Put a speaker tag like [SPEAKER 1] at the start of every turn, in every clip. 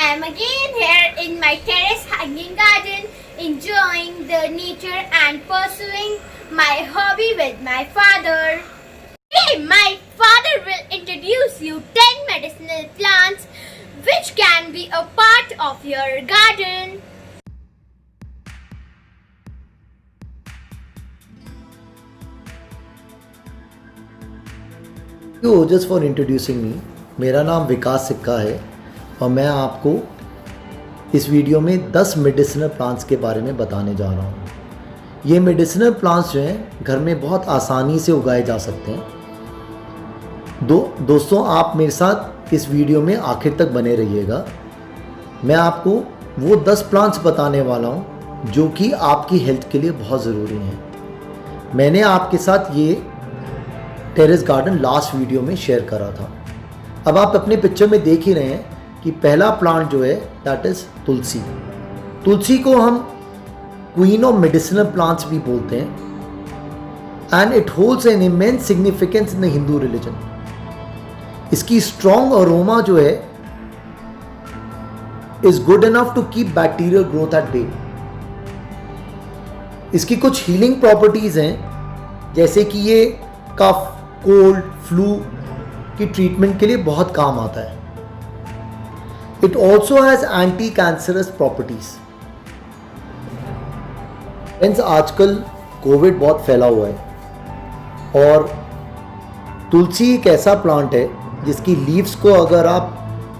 [SPEAKER 1] am again here in my terrace hanging garden, enjoying the nature and pursuing my hobby with my father. Today, my father will introduce you 10 medicinal plants which can be a part of your garden.
[SPEAKER 2] You just for introducing me. मेरा नाम विकास सिक्का है और मैं आपको इस video में 10 medicinal plants के बारे में बताने जा रहा हूँ। ये मेडिसिनल प्लांट्स जो हैं घर में बहुत आसानी से उगाए जा सकते हैं। दोस्तों आप मेरे साथ इस वीडियो में आखिर तक बने रहिएगा। मैं आपको वो 10 प्लांट्स बताने वाला हूँ जो कि आपकी हेल्थ के लिए बहुत ज़रूरी हैं। मैंने आपके साथ ये टेरेस गार्डन लास्ट वीडियो में शेयर करा था। अब आप अपने पिक्चर में देख ही रहे हैं कि पहला प्लांट जो है दैट इज़ तुलसी। तुलसी को हम क्वीन ऑफ मेडिसिनल प्लांट्स भी बोलते हैं and it holds an immense significance in the Hindu religion. इसकी स्ट्रॉन्ग अरोमा जो है is good enough to keep bacterial growth at bay. इसकी कुछ हीलिंग प्रॉपर्टीज हैं, जैसे कि ये कफ, कोल्ड, फ्लू की ट्रीटमेंट के लिए बहुत काम आता है। It also has anti cancerous properties. Friends आजकल कोविड बहुत फैला हुआ है और तुलसी एक ऐसा प्लांट है जिसकी लीव्स को अगर आप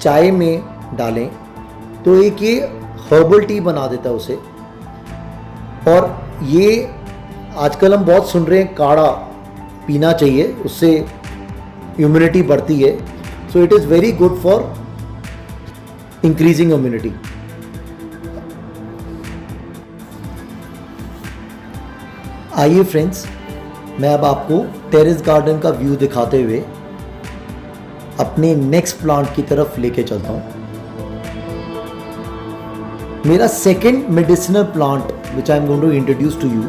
[SPEAKER 2] चाय में डालें तो एक ये हर्बल टी बना देता है उसे। और ये आजकल हम बहुत सुन रहे हैं काढ़ा पीना चाहिए, उससे इम्यूनिटी बढ़ती है। So it is very good for increasing immunity. आइए फ्रेंड्स, मैं अब आपको टेरेस गार्डन का व्यू दिखाते हुए अपने नेक्स्ट प्लांट की तरफ लेके चलता हूँ। मेरा second medicinal plant which I am going to introduce to you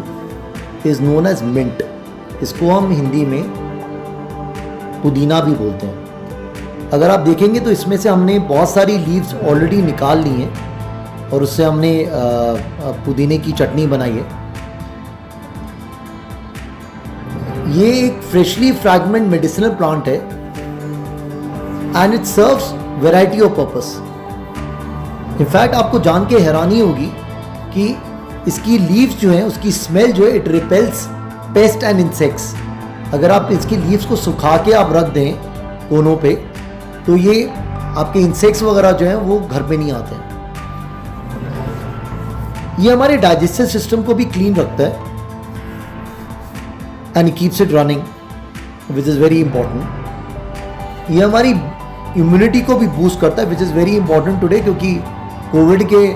[SPEAKER 2] is known as mint. इसको हम हिंदी में पुदीना भी बोलते हैं। अगर आप देखेंगे तो इसमें से हमने बहुत सारी लीव्स ऑलरेडी निकाल ली हैं और उससे हमने पुदीने की चटनी बनाई है। ये एक फ्रेशली फ्रैगमेंट मेडिसिनल प्लांट है and it serves variety of purpose. In fact आपको जान के हैरानी होगी कि इसकी लीव्स जो हैं उसकी स्मेल जो है it repels paste and insects. अगर आप इसकी लीव्स को सुखा के आप रख दें कोनों पे तो ये आपके इंसेक्ट्स वगैरह जो हैं वो घर पे नहीं आते हैं। ये हमारे डाइजेस्टिव सिस्टम को भी क्लीन रखता है and keeps it running which is very important. ये हमारी इम्यूनिटी को भी बूस्ट करता है which is very important today, क्योंकि कोविड के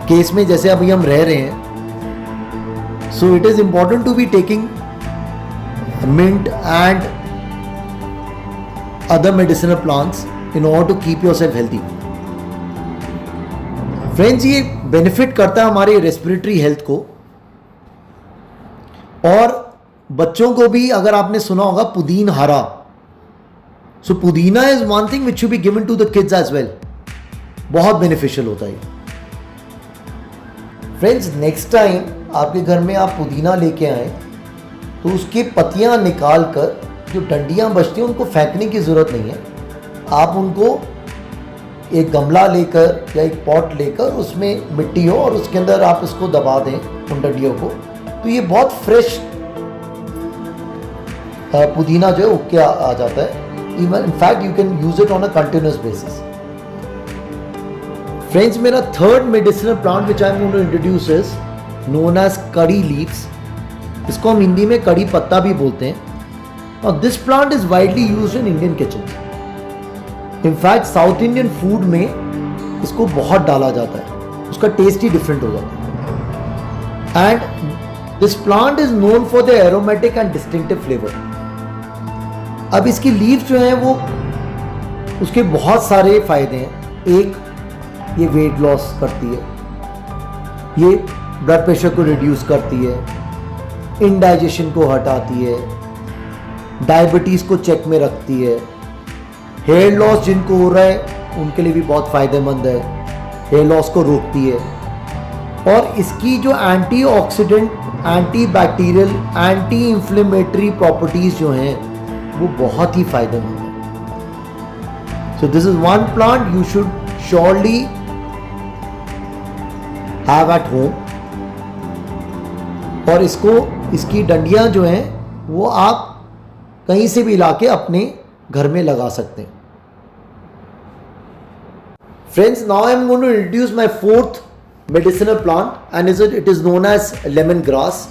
[SPEAKER 2] केस में जैसे अभी हम रह रहे हैं। So it is important to be taking mint and other medicinal plants in order to keep yourself healthy. Friends, ये बेनिफिट करता है हमारे रेस्पिरेटरी हेल्थ को। और बच्चों को भी, अगर आपने सुना होगा पुदीन हरा, so pudina is one thing which should be given to the kids as well. बहुत बेनिफिशियल होता है। फ्रेंड्स नेक्स्ट टाइम आपके घर में आप पुदीना लेके आए तो उसकी पत्तियां निकाल कर जो डंडियां बचती हैं उनको फेंकने की ज़रूरत नहीं है। आप उनको एक गमला लेकर या एक पॉट लेकर उसमें मिट्टी हो और उसके अंदर आप इसको दबा दें उन डंडियों को, तो ये बहुत फ्रेश पुदीना जो है उग के आ जाता है। Even in fact you can use it on a continuous basis. Friends मेरा third medicinal plant which I am going to introduce is known as kadi leaves. इसको हम हिंदी में कड़ी पत्ता भी बोलते हैं और this plant is widely used in Indian kitchen. In fact south Indian food में इसको बहुत डाला जाता है, उसका टेस्ट ही डिफरेंट हो जाता है। And this plant is known for the aromatic and distinctive flavour. अब इसकी लीव्स जो हैं वो उसके बहुत सारे फायदे हैं। एक, ये वेट लॉस करती है, ये ब्लड प्रेशर को रिड्यूस करती है, इंडाइजेशन को हटाती है, डायबिटीज़ को चेक में रखती है, हेयर लॉस जिनको हो रहा है उनके लिए भी बहुत फ़ायदेमंद है, हेयर लॉस को रोकती है। और इसकी जो antioxidant, anti bacterial, anti inflammatory properties जो हैं वो बहुत ही फ़ायदेमंद है। So this is one plant you should surely have at home. और इसकी डंडियां जो हैं वो आप कहीं से भी लाके अपने घर में लगा सकते हैं। Friends, now I am going to introduce my fourth medicinal plant and it is known as lemon grass.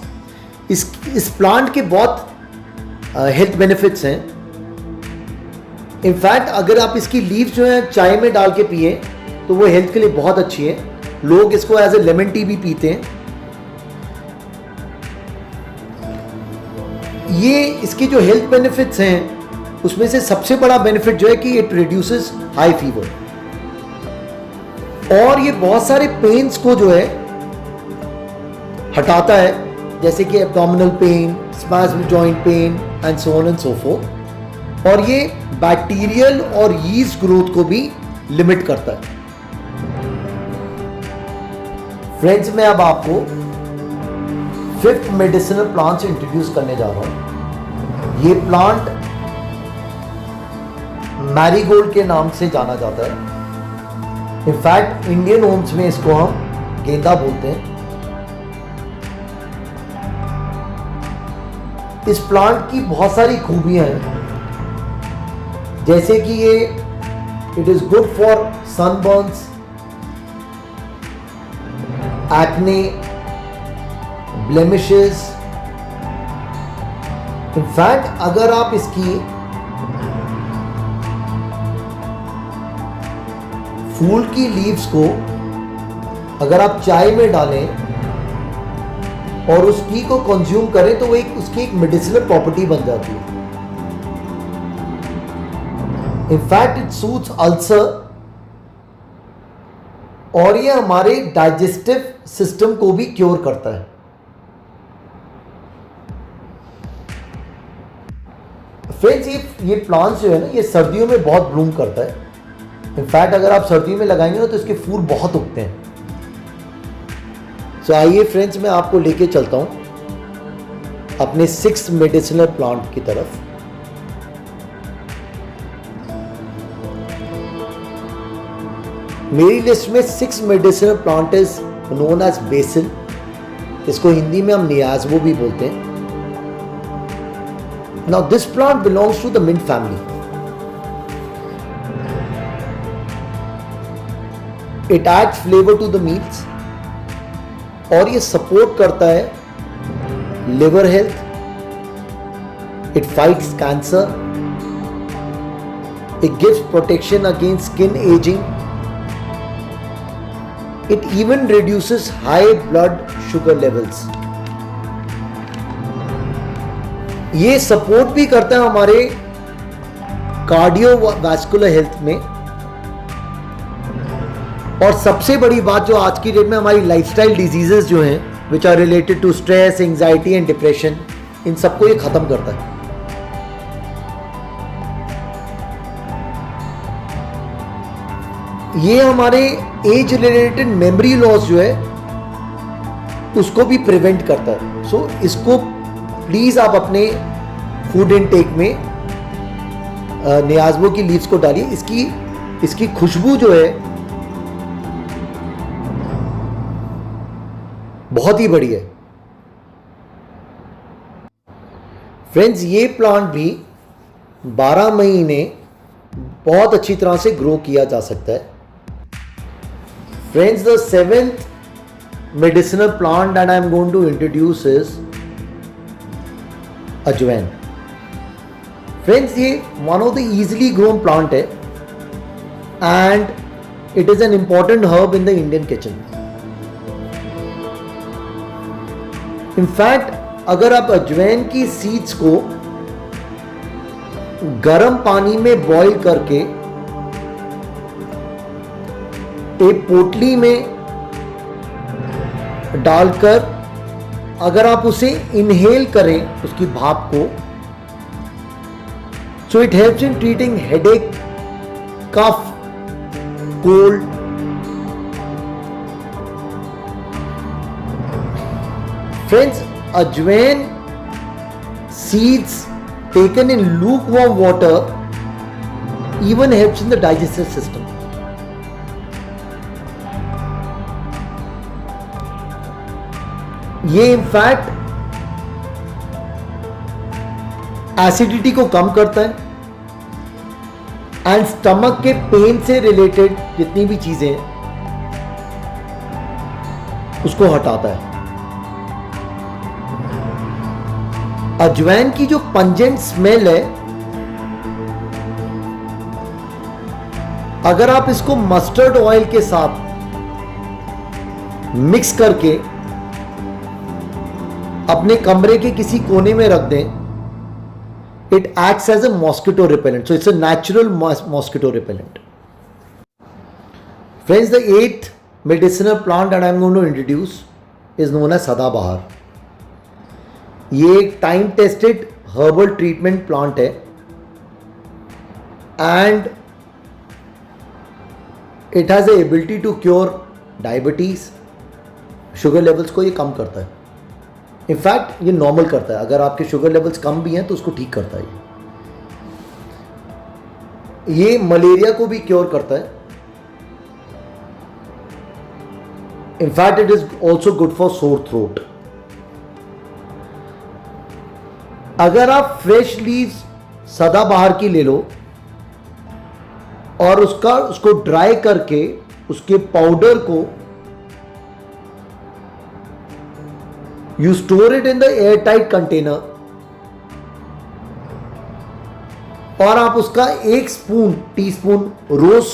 [SPEAKER 2] इस प्लांट के बहुत हेल्थ बेनिफिट्स हैं। इनफैक्ट अगर आप इसकी लीव्स जो है चाय में डाल के पिए तो वो हेल्थ के लिए बहुत अच्छी है। लोग इसको एज ए लेमन टी भी पीते हैं। ये इसकी जो हेल्थ बेनिफिट्स हैं उसमें से सबसे बड़ा बेनिफिट जो है कि इट रिड्यूसेस हाई फीवर, और ये बहुत सारे पेन्स को जो है हटाता है, जैसे कि abdominal pain, spasm joint pain and so on and so fourth. और ये बैक्टीरियल और यीस्ट ग्रोथ को भी लिमिट करता है। फ्रेंड्स, मैं अब आपको फिफ्थ मेडिसिनल प्लांट इंट्रोड्यूस करने जा रहा हूं। ये प्लांट मैरीगोल्ड के नाम से जाना जाता है। इनफैक्ट इंडियन होम्स में इसको हम गेंदा बोलते हैं। इस प्लांट की बहुत सारी खूबियां हैं, जैसे कि ये it is good for sunburns, acne, blemishes. In fact अगर आप इसकी फूल की लीव्स को अगर आप चाय में डालें और उस टी को कंज्यूम करें तो वो उसकी एक मेडिसिनल प्रॉपर्टी बन जाती है। इनफैक्ट इट सूट्स अल्सर, और ये हमारे डाइजेस्टिव सिस्टम को भी क्योर करता है। फ्रेंड्स, ये प्लांट्स जो है ना, ये सर्दियों में बहुत ब्लूम करता है। इनफैक्ट अगर आप सर्दियों में लगाएंगे ना तो इसके फूल बहुत उगते हैं। सो आइए फ्रेंड्स, मैं आपको लेके चलता हूं अपने 6th मेडिसिनल प्लांट की तरफ। मेरी लिस्ट में 6th medicinal plant is known as basil. इसको हिंदी में हम नियाज़वो भी बोलते हैं। Now this plant belongs to the mint family. It adds flavor to the meals, और ये सपोर्ट करता है liver health, it fights cancer, it gives protection against skin aging, it even reduces high blood sugar levels. ये support भी करता है हमारे cardiovascular health में। और सबसे बड़ी बात जो आज की डेट में हमारी लाइफस्टाइल डिजीजेस जो हैं which are related to stress, anxiety and depression, इन सबको ये खत्म करता है। ये हमारे एज रिलेटेड मेमोरी लॉस जो है उसको भी प्रिवेंट करता है। सो इसको प्लीज आप अपने फूड इनटेक में नियाज़वो की लीव्स को डालिए। इसकी खुशबू जो है बहुत ही बढ़िया है। फ्रेंड्स, ये प्लांट भी 12 महीने बहुत अच्छी तरह से ग्रो किया जा सकता है। Friends, the 7th medicinal plant that I am going to introduce is अजवाइन। फ्रेंड्स, ये one of the easily grown plant है and it is an important herb in the Indian kitchen. In fact, अगर आप अजवाइन की seeds को गर्म पानी में बॉईल करके एक पोटली में डालकर अगर आप उसे इनहेल करें उसकी भाप को, so it helps in treating headache, cough, cold. Friends, ajwain seeds taken in lukewarm water even helps in the digestive system. ये इनफैक्ट एसिडिटी को कम करता है एंड स्टमक के पेन से रिलेटेड जितनी भी चीजें हैं उसको हटाता है। अजवाइन की जो पंजेंट स्मेल है, अगर आप इसको मस्टर्ड ऑयल के साथ मिक्स करके अपने कमरे के किसी कोने में रख दें, it acts as a mosquito repellent. So it's a natural mosquito repellent. Friends, the 8th medicinal plant that I am going to introduce is known as सदाबहार। ये एक time tested herbal treatment plant है and it has a ability to cure diabetes. Sugar levels को ये कम करता है, in fact ये normal करता है। अगर आपके शुगर लेवल्स कम भी हैं तो उसको ठीक करता है। ये मलेरिया को भी क्योर करता है। In fact it is also good for sore throat. अगर आप फ्रेश लीव्स सदाबहार की ले लो और उसको ड्राई करके उसके पाउडर को you store it in the airtight container और आप उसका 1 टीस्पून रोज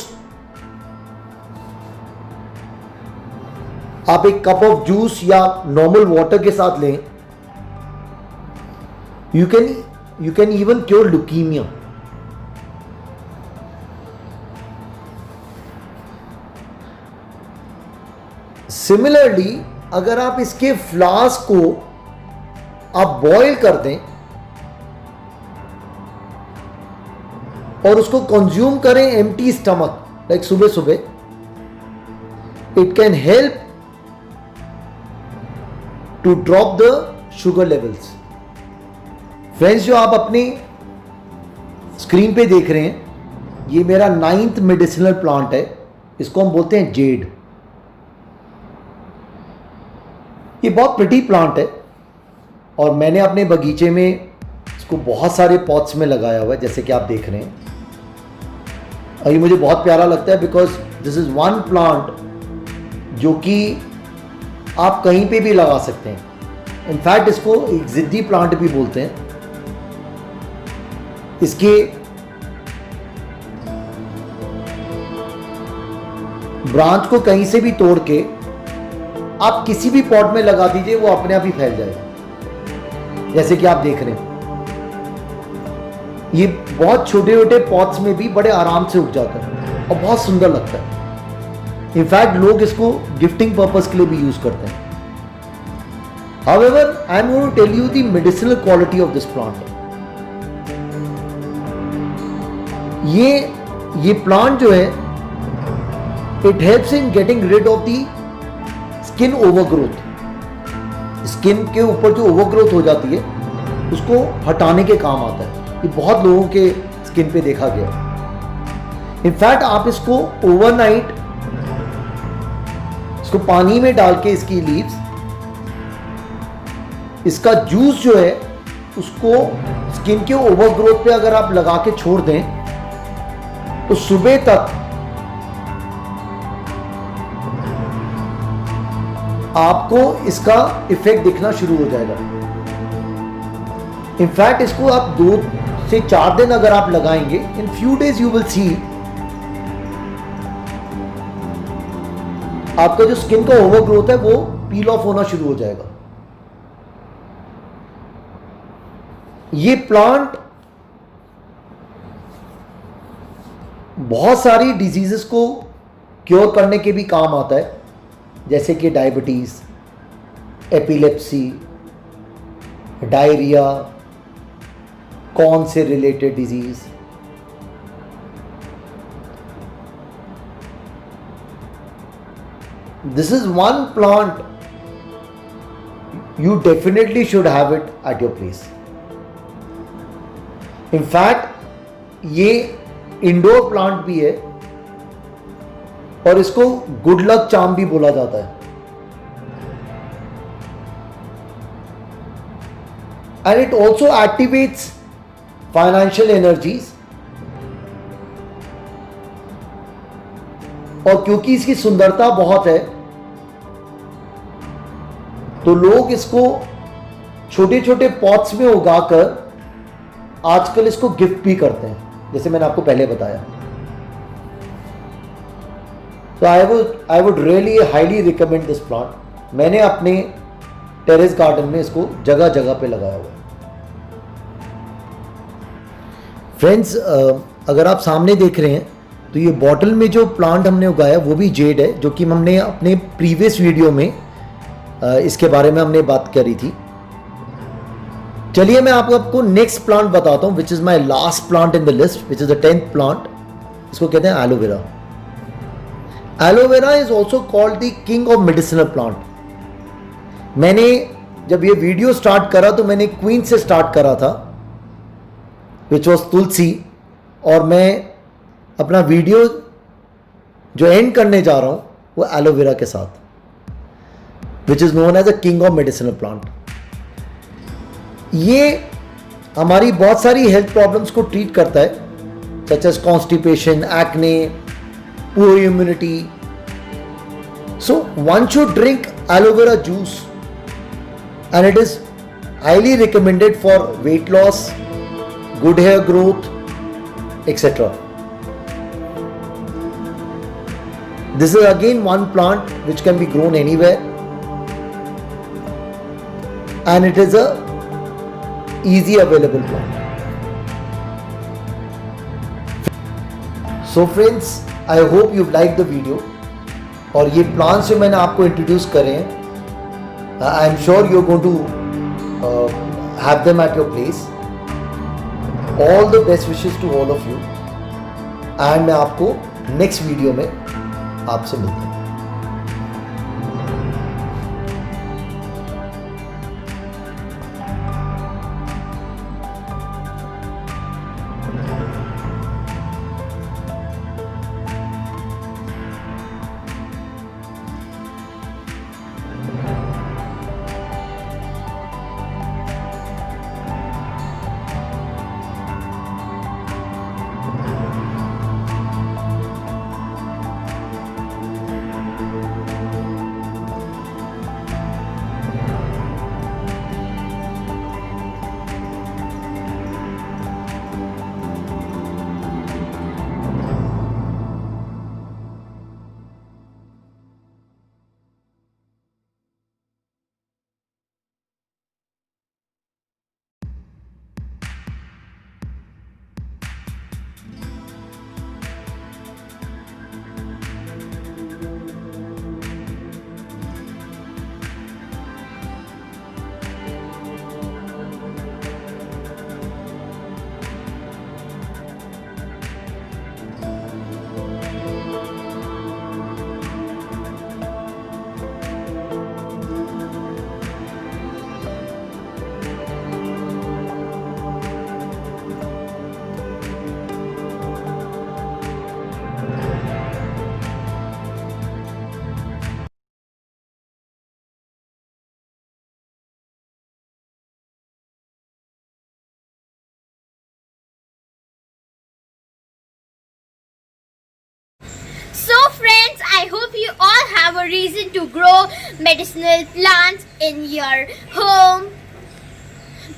[SPEAKER 2] आप एक कप ऑफ जूस या नॉर्मल वाटर के साथ लें, you can even cure leukaemia. Similarly अगर आप इसके फ्लावर्स को आप बॉईल कर दें और उसको कंज्यूम करें एम्प्टी स्टमक, लाइक सुबह सुबह, it can help to drop the sugar levels. Friends, जो आप अपनी स्क्रीन पे देख रहे हैं, ये मेरा 9th मेडिसिनल प्लांट है। इसको हम बोलते हैं जेड। ये बहुत प्रिटी प्लांट है और मैंने अपने बगीचे में इसको बहुत सारे पॉट्स में लगाया हुआ है, जैसे कि आप देख रहे हैं। और ये मुझे बहुत प्यारा लगता है because this is one plant जो कि आप कहीं पे भी लगा सकते हैं। इनफैक्ट इसको एक जिद्दी प्लांट भी बोलते हैं। इसके ब्रांच को कहीं से भी तोड़ के आप किसी भी पॉट में लगा दीजिए, वो अपने आप ही फैल जाएगा, जैसे कि आप देख रहे हैं। ये बहुत छोटे छोटे पॉट्स में भी बड़े आराम से उग जाता है और बहुत सुंदर लगता है। इनफैक्ट लोग इसको गिफ्टिंग पर्पस के लिए भी यूज करते हैं। However, I am going to tell you the medicinal quality of this plant. ये प्लांट जो है, it helps in getting rid of the skin overgrowth. Skin के ऊपर जो ओवरग्रोथ हो जाती है उसको हटाने के काम आता है। ये बहुत लोगों के स्किन पे देखा गया। इनफैक्ट आप इसको ओवरनाइट इसको पानी में डाल के इसकी लीव्स, इसका जूस जो है उसको स्किन के ओवरग्रोथ पे अगर आप लगा के छोड़ दें तो सुबह तक आपको इसका इफेक्ट दिखना शुरू हो जाएगा। इनफैक्ट इसको आप 2 से 4 दिन अगर आप लगाएंगे, in few days you will see आपका जो स्किन का ओवरग्रोथ है वो पील ऑफ होना शुरू हो जाएगा। ये प्लांट बहुत सारी डिजीजेस को क्योर करने के भी काम आता है, जैसे कि डायबिटीज, एपिलेप्सी, डायरिया, कॉर्न से related disease. this is one plant you definitely should have it at your place. In fact, ये इंडोर प्लांट भी है और इसको गुड लक चार्म भी बोला जाता है. And it also activates financial energies. और क्योंकि इसकी सुंदरता बहुत है तो लोग इसको छोटे छोटे पॉट्स में उगाकर आजकल इसको गिफ्ट भी करते हैं, जैसे मैंने आपको पहले बताया. तो I would really highly recommend this plant. मैंने अपने टेरेस गार्डन में इसको जगह जगह पे लगाया हुआ है. फ्रेंड्स, अगर आप सामने देख रहे हैं तो ये बॉटल में जो प्लांट हमने उगाया वो भी जेड है, जो कि हमने अपने प्रीवियस वीडियो में इसके बारे में हमने बात करी थी. चलिए मैं आपको नेक्स्ट प्लांट बताता हूं, which is my last plant in the list, which is the 10th plant. इसको कहते हैं aloe vera. Aloe vera is also called the king of medicinal plant. मैंने जब ये वीडियो स्टार्ट करा तो मैंने क्वीन से स्टार्ट करा था, विच वॉज तुलसी, और मैं अपना वीडियो जो एंड करने जा रहा हूं वो एलोवेरा के साथ, which is known as a king of medicinal plant. ये हमारी बहुत सारी हेल्थ प्रॉब्लम्स को ट्रीट करता है, such as constipation, acne, poor immunity. So one should drink aloe vera juice and it is highly recommended for weight loss, good hair growth, etc. This is again one plant which can be grown anywhere, and it is a easy available plant. So friends, I hope you've liked the video. और ये plants जो मैंने आपको introduce करे हैं, I am sure you're going to have them at your place. All the best wishes to all of you, and मैं आपको next video में आपसे मिलता हूँ.
[SPEAKER 1] So friends, I hope you all have a reason to grow medicinal plants in your home.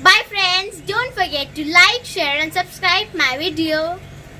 [SPEAKER 1] Bye friends, don't forget to like, share and subscribe my video.